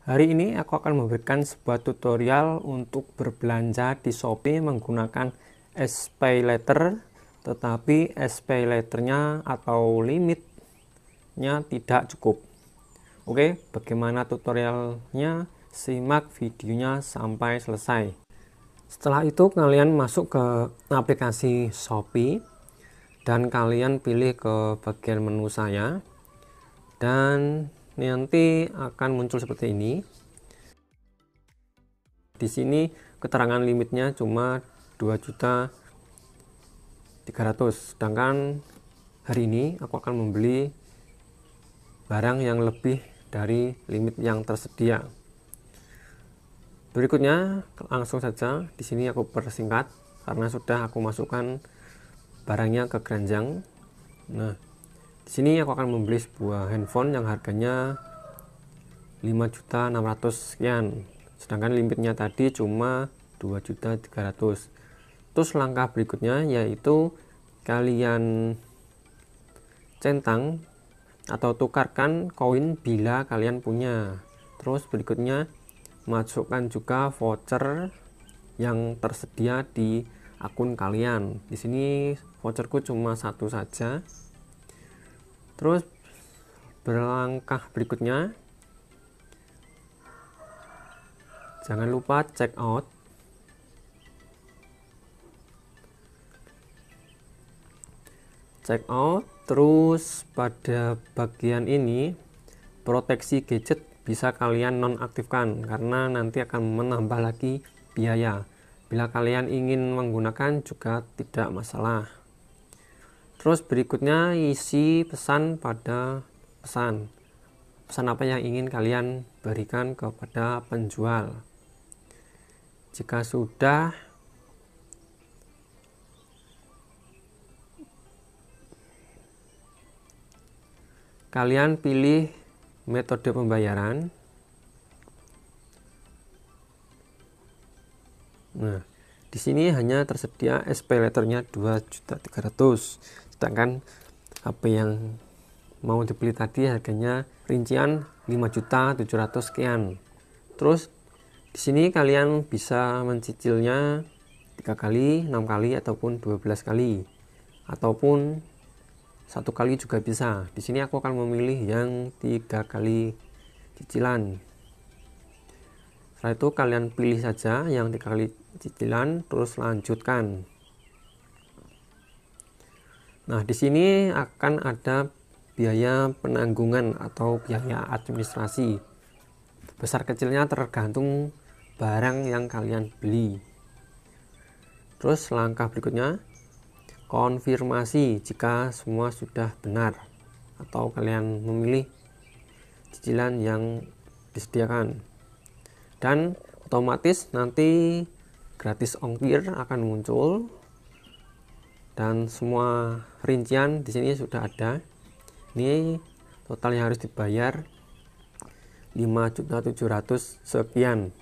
Hari ini aku akan memberikan sebuah tutorial untuk berbelanja di Shopee menggunakan SPayLater, tetapi SPayLater-nya atau limitnya tidak cukup. Oke, bagaimana tutorialnya? Simak videonya sampai selesai. Setelah itu kalian masuk ke aplikasi Shopee dan kalian pilih ke bagian menu saya dan nanti akan muncul seperti ini. Di sini keterangan limitnya cuma 2.300.000, sedangkan hari ini aku akan membeli barang yang lebih dari limit yang tersedia. Berikutnya langsung saja di sini aku persingkat karena sudah aku masukkan barangnya ke keranjang. Nah, di sini aku akan membeli sebuah handphone yang harganya 5.600.000 sekian, sedangkan limitnya tadi cuma 2.300.000. Terus langkah berikutnya yaitu kalian centang atau tukarkan koin bila kalian punya. Terus berikutnya masukkan juga voucher yang tersedia di akun kalian. Di sini voucherku cuma satu saja. Terus berlangkah berikutnya, jangan lupa check out. Check out, terus pada bagian ini proteksi gadget bisa kalian nonaktifkan karena nanti akan menambah lagi biaya. Bila kalian ingin menggunakan juga tidak masalah. Terus berikutnya isi pesan pada pesan apa yang ingin kalian berikan kepada penjual. Jika sudah, kalian pilih metode pembayaran. Nah, di sini hanya tersedia SPayLater-nya 2.300.000, sedangkan HP yang mau dibeli tadi harganya rincian 5.700.000 sekian. Terus di sini kalian bisa mencicilnya 3 kali, 6 kali ataupun 12 kali. Ataupun 1 kali juga bisa. Di sini aku akan memilih yang 3 kali cicilan. Setelah itu kalian pilih saja yang 3 kali cicilan, terus lanjutkan. Nah, di sini akan ada biaya penanggungan atau biaya administrasi. Besar kecilnya tergantung barang yang kalian beli. Terus langkah berikutnya, konfirmasi jika semua sudah benar atau kalian memilih cicilan yang disediakan, dan otomatis nanti gratis ongkir akan muncul dan semua rincian di sini sudah ada. Ini total yang harus dibayar 5.700.000 sekian.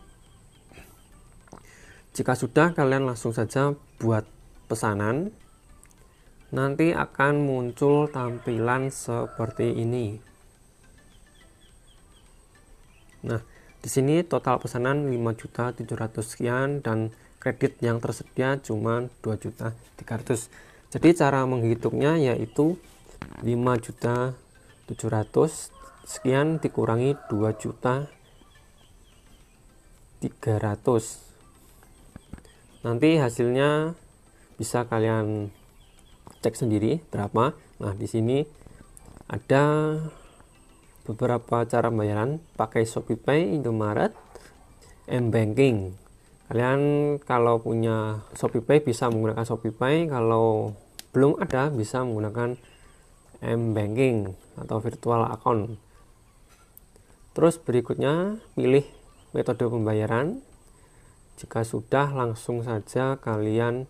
Jika sudah, kalian langsung saja buat pesanan. Nanti akan muncul tampilan seperti ini. Nah, di sini total pesanan 5.700.000 sekian dan kredit yang tersedia cuma 2.300.000. Jadi cara menghitungnya yaitu 5.700.000 sekian dikurangi 2.300.000. Nanti hasilnya bisa kalian cek sendiri berapa. Nah, di sini ada beberapa cara pembayaran pakai ShopeePay, Indomaret, M-Banking. Kalian kalau punya ShopeePay bisa menggunakan ShopeePay, kalau belum ada bisa menggunakan M-Banking atau virtual account. Terus berikutnya pilih metode pembayaran. Jika sudah, langsung saja kalian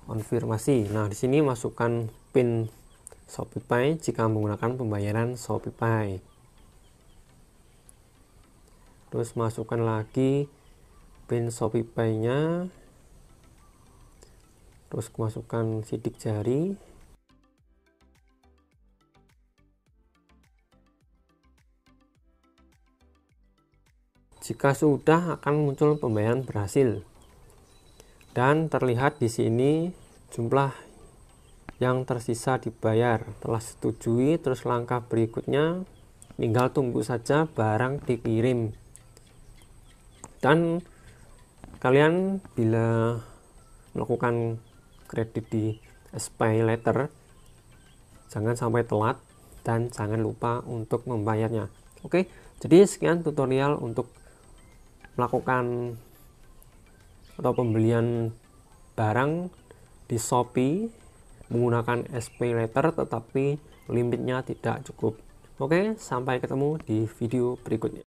konfirmasi. Nah, di sini masukkan PIN ShopeePay jika menggunakan pembayaran ShopeePay. Terus masukkan lagi PIN ShopeePay-nya. Terus masukkan sidik jari. Jika sudah, akan muncul pembayaran berhasil. Dan terlihat di sini jumlah yang tersisa dibayar. Telah setujui, terus langkah berikutnya tinggal tunggu saja barang dikirim. Dan kalian bila melakukan kredit di SPayLater, jangan sampai telat dan jangan lupa untuk membayarnya. Oke, jadi sekian tutorial untuk melakukan atau pembelian barang di Shopee menggunakan SPayLater, tetapi limitnya tidak cukup. Oke, sampai ketemu di video berikutnya.